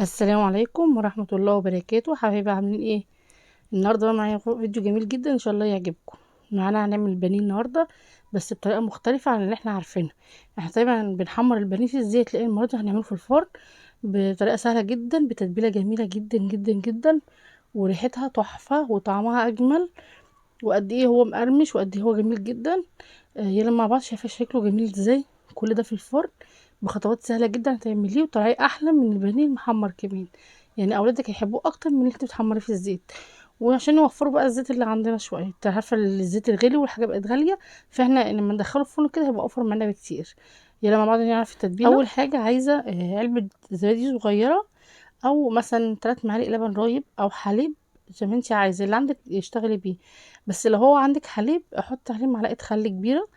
السلام عليكم ورحمة الله وبركاته. حبايبي عاملين ايه؟ النهارده بقى معايا فيديو جميل جدا ان شاء الله يعجبكم. معانا هنعمل بانيه النهارده بس بطريقه مختلفه عن اللي احنا عارفينها. احنا دايما بنحمر البانيه في الزيت، لان المره دي هنعمله في الفرن بطريقه سهله جدا بتتبيله جميله جدا جدا جدا، وريحتها تحفه وطعمها اجمل، وقد ايه هو مقرمش وقد ايه هو جميل جدا. يلا مع بعض. شايفه شكله جميل ازاي؟ كل ده في الفرن بخطوات سهله جدا هتعمليه، وطريقه احلى من البانيه المحمر كمان. يعني اولادك هيحبوه اكتر من اللي انت بتحمريه في الزيت. وعشان نوفروا بقى الزيت اللي عندنا شويه، انت عارفه الزيت الغالي والحاجه بقت غاليه، فاحنا لما ندخله الفرن كده هيبقى اوفر معانا بكتير. يلا مع بعض نعرف التتبيله. اول حاجه عايزه علبه زبادي صغيره، او مثلا 3 معالق لبن رايب او حليب زي ما انت عايزه، اللي عندك اشتغلي بيه. بس لو هو عندك حليب احط عليه معلقه خل كبيره،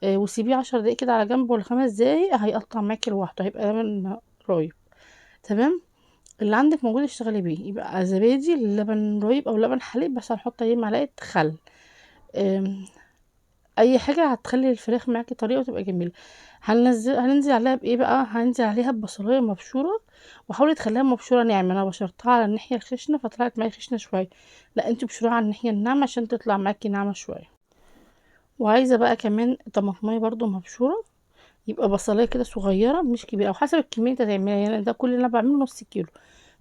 وسيبيه 10 دقايق كده على جنب ولا 5 دقايق، هيقطع معاكي لوحده، هيبقى لبن رايب. تمام. اللي عندك موجود اشتغلي بيه، يبقى زبادي لبن رايب او لبن حليب، بس هنحط عليه معلقه خل. آم، اي حاجه هتخلي الفراخ معاكي طريقه وتبقى جميله. هننزل عليها بايه بقى؟ هننزل عليها ببصلايه مبشوره، وحاولي تخليها مبشوره ناعمه. انا بشرتها على الناحيه الخشنه فطلعت معايا خشنه شويه، لا انت بشروها على الناحيه الناعمه عشان تطلع معاكي ناعمه شويه. وعايزه بقى كمان طماطميه برضو مبشوره، يبقى بصلايه كده صغيره مش كبيره، او حسب الكميه انت تعملها. يعني ده كل اللي انا بعمله نص كيلو،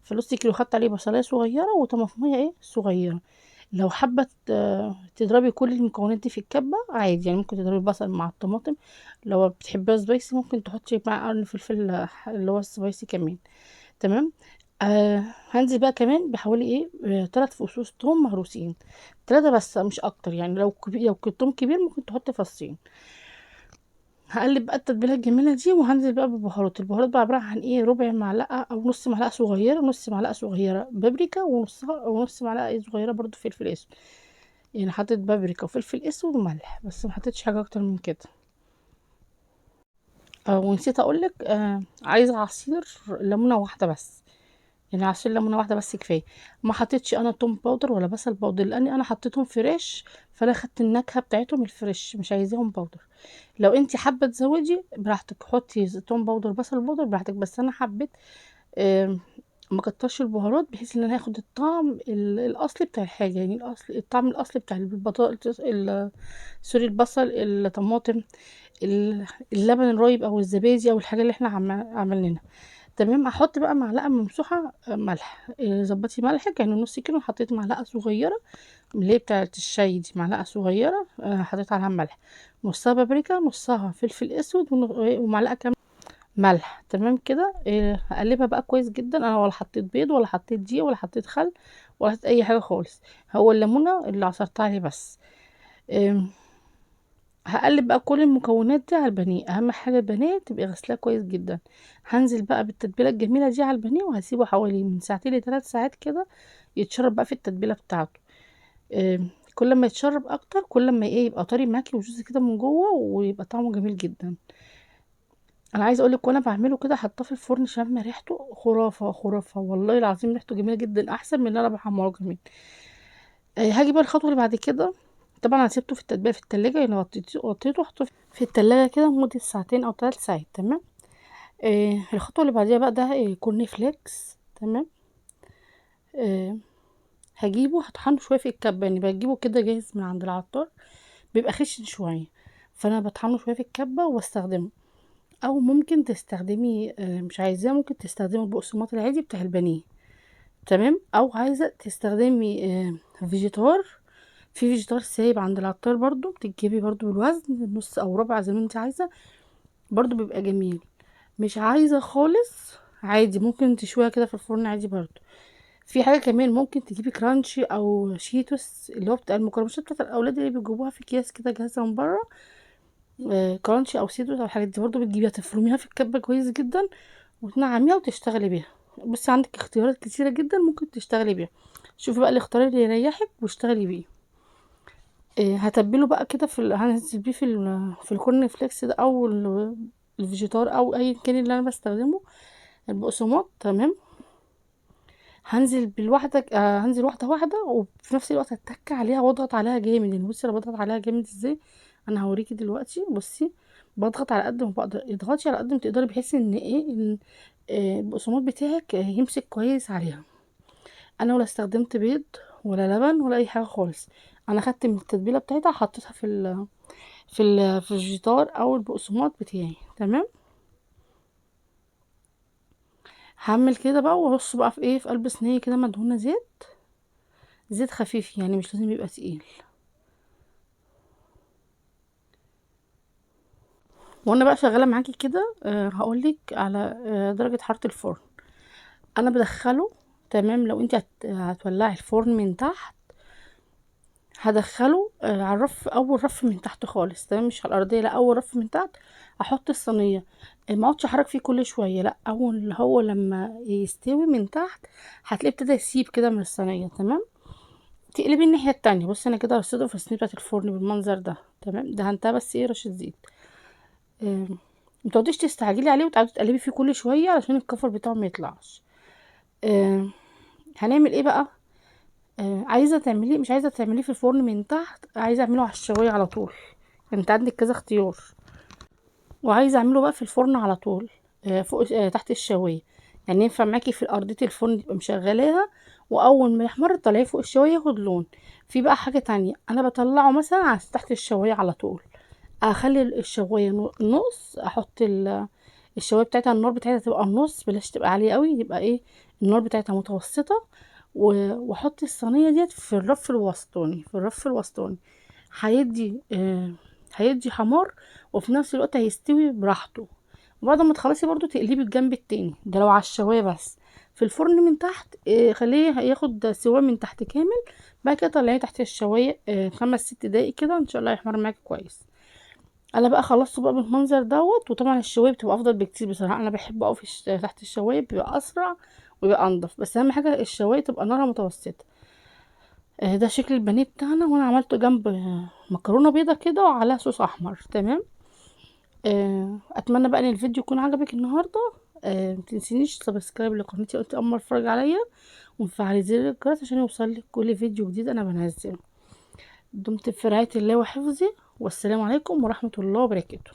فنص كيلو خدت عليه بصلايه صغيره وطماطميه ايه صغيره. لو حابه تضربي كل المكونات دي في الكبه عادي، يعني ممكن تضربي البصل مع الطماطم. لو بتحبيها سبايسي ممكن تحطي مع قرن فلفل اللي هو السبايسي كمان. تمام. هنزل بقى كمان بحوالي ايه 3 فصوص توم مهروسين، 3 بس مش اكتر. يعني لو كبير، لو توم كبير ممكن تحطي فصين. هقلب بقى التتبيله الجميله دي، وهنزل بقى بالبهارات. البهارات بقى عباره عن ايه؟ ربع معلقه او نص معلقه صغيره، نص معلقه صغيره بابريكا، ونص معلقه صغيره برضو فلفل اسود. يعني حطيت بابريكا وفلفل اسود وملح بس، ما حطيتش حاجه اكتر من كده. ونسيت اقولك، عايزه عصير ليمونه واحده بس. يعني عصير ليمونه واحده بس كفايه. ما حطيتش انا توم باودر ولا بصل باودر، لاني انا حطيتهم فريش، فانا خدت النكهه بتاعتهم الفريش، مش عايزاهم باودر. لو انتي حابه تزودي براحتك، حطي توم باودر بصل باودر براحتك، بس انا حبيت آم، ما كترش البهارات، بحيث ان انا هاخد الطعم الاصلي بتاع الحاجه. يعني الطعم الاصلي بتاع البطاطس، سوري، البصل، الطماطم، اللبن الرايب او الزبادي او الحاجه اللي احنا عملناها. تمام. احط بقى معلقه ممسوحه ملح. ظبطي ملحك، يعني نص كيلو حطيت معلقه صغيره اللي هي بتاعه الشاي دي، معلقه صغيره حطيت عليها ملح. نصها بابريكا، نصها فلفل اسود، ومعلقه كمان ملح. تمام كده. هقلبها بقى كويس جدا. انا ولا حطيت بيض ولا حطيت دقيق ولا حطيت خل ولا حطيت اي حاجه خالص، هو الليمونه اللي عصرتها عليه بس. آم، هقلب بقى كل المكونات دي على البانيه. اهم حاجه البانيه تبقي غسلاه كويس جدا. هنزل بقى بالتتبيله الجميله دي على البانيه، وهسيبه حوالي من ساعتين ل3 ساعات كده يتشرب بقى في التتبيله بتاعته. كل ما يتشرب اكتر كل ما ايه يبقى طري معاكي وجوزي كده من جوه، ويبقى طعمه جميل جدا. انا عايزه اقولك وانا بعمله كده حاطاه في الفرن، شم ريحته خرافه خرافه والله العظيم، ريحته جميله جدا احسن من اللي انا بحمره كمان. هاجي بقى الخطوه اللي بعد كده. طبعا انا سيبته في التتبيله في التلاجة، يعني غطيته وحطيته في التلاجة كده لمده ساعتين او 3 ساعات. تمام. الخطوه اللي بعديها بقى ده كورن فليكس. تمام. آه هجيبه هطحنه شويه في الكبه، يعني بجيبه كده جاهز من عند العطار، بيبقى خشن شويه، فانا بطحنه شويه في الكبه وبستخدمه. او ممكن تستخدمي مش عايزاه، ممكن تستخدمي البقسماط العادي بتاع البانيه. تمام. او عايزه تستخدمي فيجيتار. في فيجيتار سايب عند العطار برضو، بتجيبي برضو بالوزن نص او ربع زي ما انت عايزه، برضو بيبقى جميل. مش عايزه خالص عادي، ممكن تشويها كده في الفرن عادي برضو. في حاجه كمان ممكن تجيبي كرانشي او شيتوس، اللي هو بتاع المكرمشات بتاعت الاولاد اللي بيجيبوها في اكياس كده جاهزه من بره. كرانشي او سيتوس او الحاجات دي برضو بتجيبيها تفرميها في الكبه كويس جدا وتنعميها وتشتغلي بيها. بصي عندك اختيارات كتيره جدا ممكن تشتغلي بيها، شوفي بقى الاختيار اللي يريحك واشتغلي بيه. هتبله بقى كده هنزل بيه في الكورن فليكس ده، او الفيجيتار، او اي كان اللي انا بستخدمه، البقسماط. تمام. هنزل بالواحده هنزل واحده واحده، وفي نفس الوقت اتك عليها واضغط عليها جامد. يعني بصي انا بضغط عليها جامد ازاي، انا هوريكي دلوقتي. بصي بضغط على قد ما بقدر، اضغطي على قد ما تقدري بحيث ان ايه ان البقسماط بتاعك يمسك كويس عليها. انا ولا استخدمت بيض ولا لبن ولا اي حاجه خالص، انا خدت من التتبيله بتاعتها حطيتها في الفيجيتار او البقسماط بتاعي. تمام. هعمل كده بقى وارصه بقى في ايه، في قلب صينيه كده مدهونه زيت، زيت خفيف يعني مش لازم يبقى تقيل. وانا بقى شغاله معاكي كده هقولك على درجه حراره الفرن. انا بدخله، تمام، لو انت هتولعي الفرن من تحت هدخله على الرف، اول رف من تحت خالص، تمام، مش على الارضيه، لا اول رف من تحت. احط الصينيه، ما اقعدش احرك فيه كل شويه، لا اول هو لما يستوي من تحت هتلاقيه ابتدى يسيب كده من الصينيه. تمام. تقلبي الناحيه التانية. بصي انا كده رصيته في الصينيه بتاعه الفرن بالمنظر ده. تمام. دهنتها بس ايه رشه زيت. آه، متقعديش تستعجلي عليه وتقعدي تقلبي فيه كل شويه علشان الكفر بتاعه ما يطلعش. آه، هنعمل ايه بقى؟ عايزه تعمليه، مش عايزه تعمليه في الفرن من تحت، عايزه اعمله على الشوايه على طول. انت عندك كذا اختيار. وعايزه اعمله بقى في الفرن على طول، فوق تحت الشوايه. يعني ينفع معاكي في ارضيه الفرن تبقى مشغلاها، واول ما يحمر تطلعيه فوق الشوايه ياخد لون. في بقى حاجه تانية، انا بطلعه مثلا على تحت الشوايه على طول. اخلي الشوايه نص، احط الشوايه بتاعتها النار بتاعتها تبقى النص، بلاش تبقى عاليه قوي، يبقى ايه النار بتاعتها متوسطه. واحط الصينيه ديت في الرف الوسطاني، في الرف الوسطاني. هيدي حمار، وفي نفس الوقت هيستوي براحته. وبعد ما تخلصي برضو تقلبي الجنب التاني، ده لو على الشوايه بس. في الفرن من تحت خليه هياخد سوا من تحت كامل. بعد كده طلعيه تحت الشوايه 5 6 دقايق كده ان شاء الله هيحمر معاكي كويس. انا بقى خلصته بقى بالمنظر دوت. وطبعا الشوايه بتبقى افضل بكتير بصراحه، انا بحب اقف تحت الشوايه، بيبقى اسرع ويبقى انضف. بس اهم حاجه الشوايه تبقى نارها متوسطه. ده شكل البانيه بتاعنا، وانا عملته جنب مكرونه بيضه كده وعليها صوص احمر. تمام. اتمنى بقى ان الفيديو يكون عجبك النهارده. متنسينيش سبسكرايب لقناتي قلت اول مره اتفرج عليا، وفعلي زر الجرس عشان يوصلك كل فيديو جديد انا بنزله. دمت في رعايه الله وحفظه، والسلام عليكم ورحمه الله وبركاته.